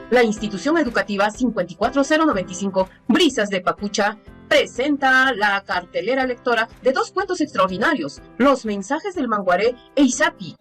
La institución educativa 54095 Brisas de Papucha presenta la cartelera lectora de dos cuentos extraordinarios, Los mensajes del Manguaré e Izapi.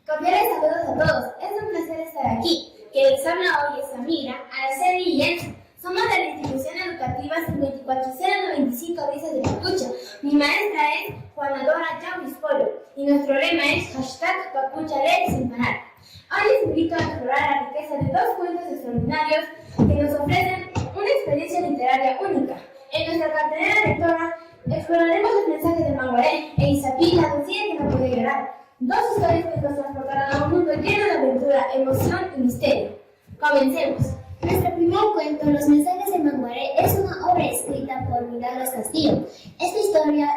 Cordiales saludos a todos, es un placer estar aquí. Quien les habla hoy es Samira, Araceli y Jensen. Somos de la institución educativa 54095 Brisas de Papucha. Mi maestra es Juana Dora Yauris Polo y nuestro lema es #Papucha lee sin parar. Hoy les invito a explorar la riqueza de dos cuentos extraordinarios que nos ofrecen una experiencia literaria única. En nuestra cartelera lectora exploraremos los mensajes del Manguaré e Izapi, la doncella que no puede llorar. Dos historias que nos transportarán a un mundo lleno de aventura, emoción y misterio. Comencemos. Nuestro primer cuento, Los mensajes del Manguaré, es una obra escrita por Milagros Castillo. Esta historia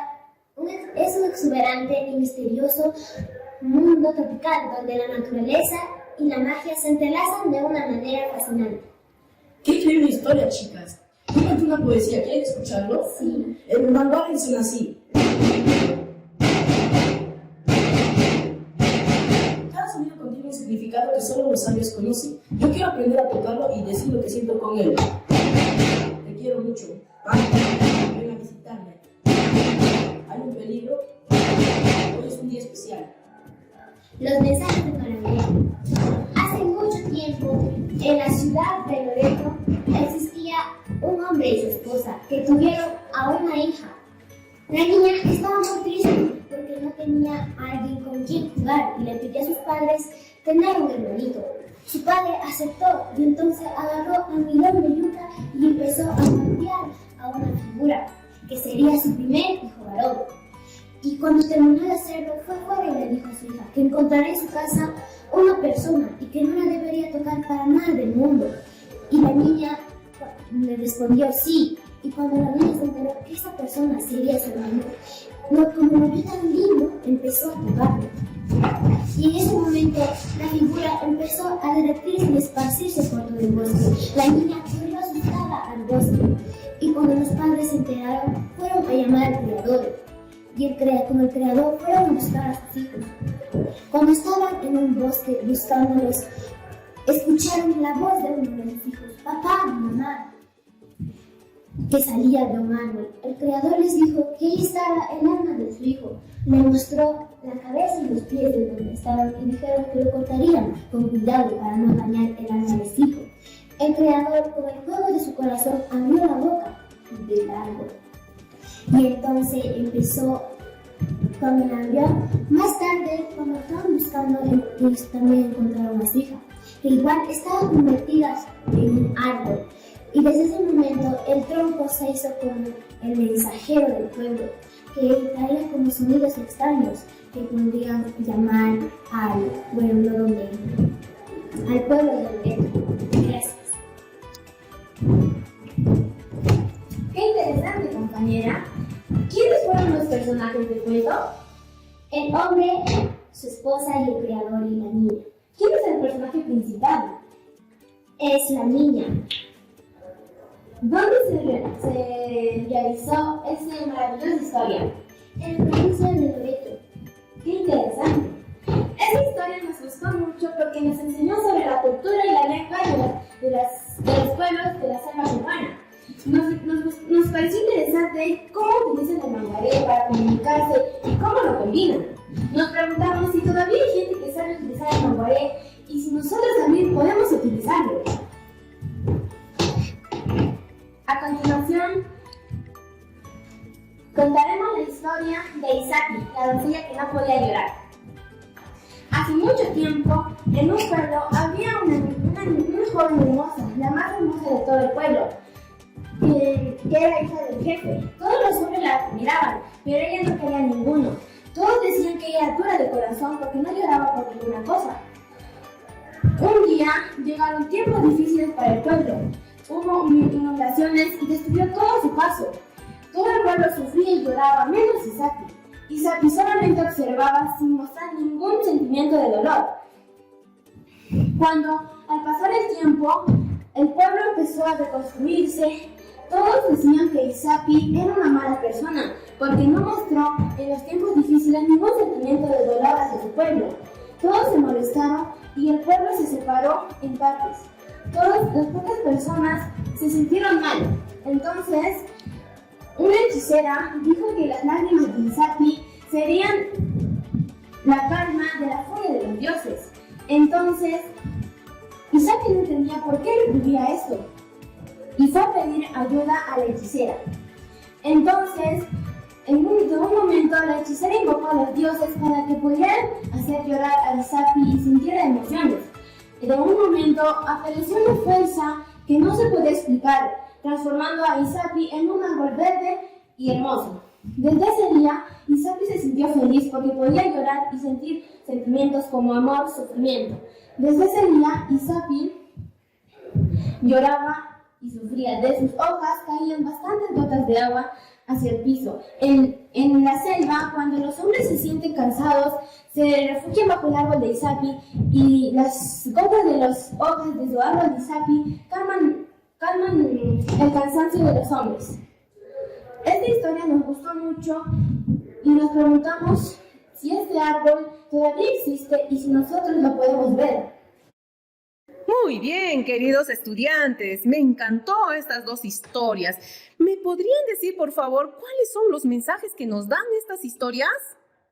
es un exuberante y misterioso mundo tropical donde la naturaleza y la magia se entrelazan de una manera fascinante. ¡Qué increíble historia, chicas! Yo cuento una poesía, ¿quieren escucharlo? Sí. El Manguaré suena así. Cada sonido contiene un significado que solo los sabios conocen. Yo quiero aprender a tocarlo y decir lo que siento con él. Te quiero mucho. Ven a visitarme. Hay un peligro. Hoy es un día especial. Los mensajes de Manguaré. Hace mucho tiempo, en la ciudad de Loreto, existía un hombre y su esposa que tuvieron a una hija. La niña estaba muy triste porque no tenía a alguien con quien jugar y le pidió a sus padres tener un hermanito. Su padre aceptó y entonces agarró a Milón de yuca y empezó a moldear a una figura que sería su primer hijo varón. Y cuando terminó de hacerlo, fue fuera y le dijo a su hija que encontraría en su casa una persona y que no la debería tocar para nada del mundo. Y la niña le respondió sí. Y cuando la niña se enteró que esa persona sería su hermano, como lo vio tan lindo, empezó a tocarlo. Y en ese momento la figura empezó a derretirse y esparcirse por todo el bosque. La niña corrió asustada al bosque. Y cuando los padres se enteraron, fueron a llamar al criador. Y como el creador fueron a buscar a sus hijos. Cuando estaban en un bosque buscándolos, escucharon la voz de uno de sus hijos, papá, mamá, que salía de un árbol. El creador les dijo que ahí estaba el alma de su hijo. Le mostró la cabeza y los pies de donde estaban y dijeron que lo cortarían con cuidado para no dañar el alma de su hijo. El creador, con el fuego de su corazón, abrió la boca del árbol. Y entonces empezó, cuando la abrió, más tarde, cuando estaban buscando, ellos también encontraron a su hija, que igual estaban convertidas en un árbol. Y desde ese momento el tronco se hizo como el mensajero del pueblo, que traía como sonidos extraños que podrían llamar al pueblo de Loreto. Gracias. ¡Qué interesante, compañera! ¿Quiénes fueron los personajes del cuento? El hombre, su esposa y el creador y la niña. ¿Quién es el personaje principal? Es la niña. ¿Dónde se realizó esta maravillosa historia? En la provincia de Loreto. ¡Qué interesante! Esta historia nos gustó mucho porque nos enseñó sobre la cultura y la lengua de los pueblos de la selva peruana. Nos pareció interesante cómo utilizan el Manguaré para comunicarse y cómo lo combinan. Nos preguntamos si todavía hay gente que sabe utilizar el Manguaré y si nosotros también podemos utilizarlo. A continuación, contaremos la historia de Izapi, la doncella que no podía llorar. Hace mucho tiempo, en un pueblo había una joven hermosa, la más hermosa de todo el pueblo, que era hija del jefe. Todos los hombres la admiraban, pero ella no quería ninguno. Todos decían que ella era dura de corazón porque no lloraba por ninguna cosa. Un día llegaron tiempos difíciles para el pueblo. Hubo inundaciones y destruyó todo a su paso. Todo el pueblo sufría y lloraba, menos Izapi. Izapi solamente observaba sin mostrar ningún sentimiento de dolor. Cuando, al pasar el tiempo, el pueblo empezó a reconstruirse, todos decían que Izapi era una mala persona, porque no mostró en los tiempos difíciles ningún sentimiento de dolor hacia su pueblo. Todos se molestaron y el pueblo se separó en partes. las pocas personas se sintieron mal. Entonces, una hechicera dijo que las lágrimas de Izapi serían la calma de la furia de los dioses. Entonces, Izapi no entendía por qué recurría a esto y fue a pedir ayuda a la hechicera. Entonces, de un momento, la hechicera invocó a los dioses para que pudieran hacer llorar a Izapi y sintiera emociones. De un momento, apareció una fuerza que no se puede explicar, transformando a Izapi en un árbol verde y hermoso. Desde ese día, Izapi se sintió feliz porque podía llorar y sentir sentimientos como amor, sufrimiento. Desde ese día, Izapi lloraba y sufría. De sus hojas caían bastantes gotas de agua hacia el piso. En la selva, cuando los hombres se sienten cansados, se refugian bajo el árbol de Izapi y las gotas de las hojas de su árbol de Izapi calman el cansancio de los hombres. Esta historia nos gustó mucho y nos preguntamos si este árbol todavía existe y si nosotros lo podemos ver. Muy bien, queridos estudiantes, me encantó estas dos historias. ¿Me podrían decir, por favor, cuáles son los mensajes que nos dan estas historias?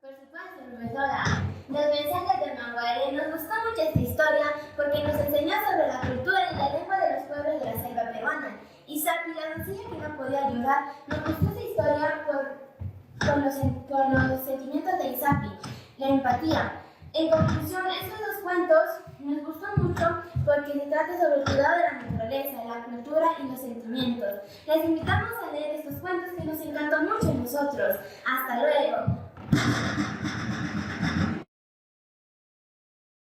Por supuesto, profesora. Los mensajes del Manguaré nos gustó mucho esta historia porque nos enseñó sobre la cultura y la lengua de los pueblos de la selva peruana. Izapi, la doncella que no podía llorar, nos gustó esta historia por los sentimientos de Izapi, la empatía. En conclusión, estos dos cuentos nos gustan mucho porque se trata sobre el cuidado de la naturaleza, la cultura y los sentimientos. Les invitamos a leer estos cuentos que nos encantan mucho a nosotros. ¡Hasta luego!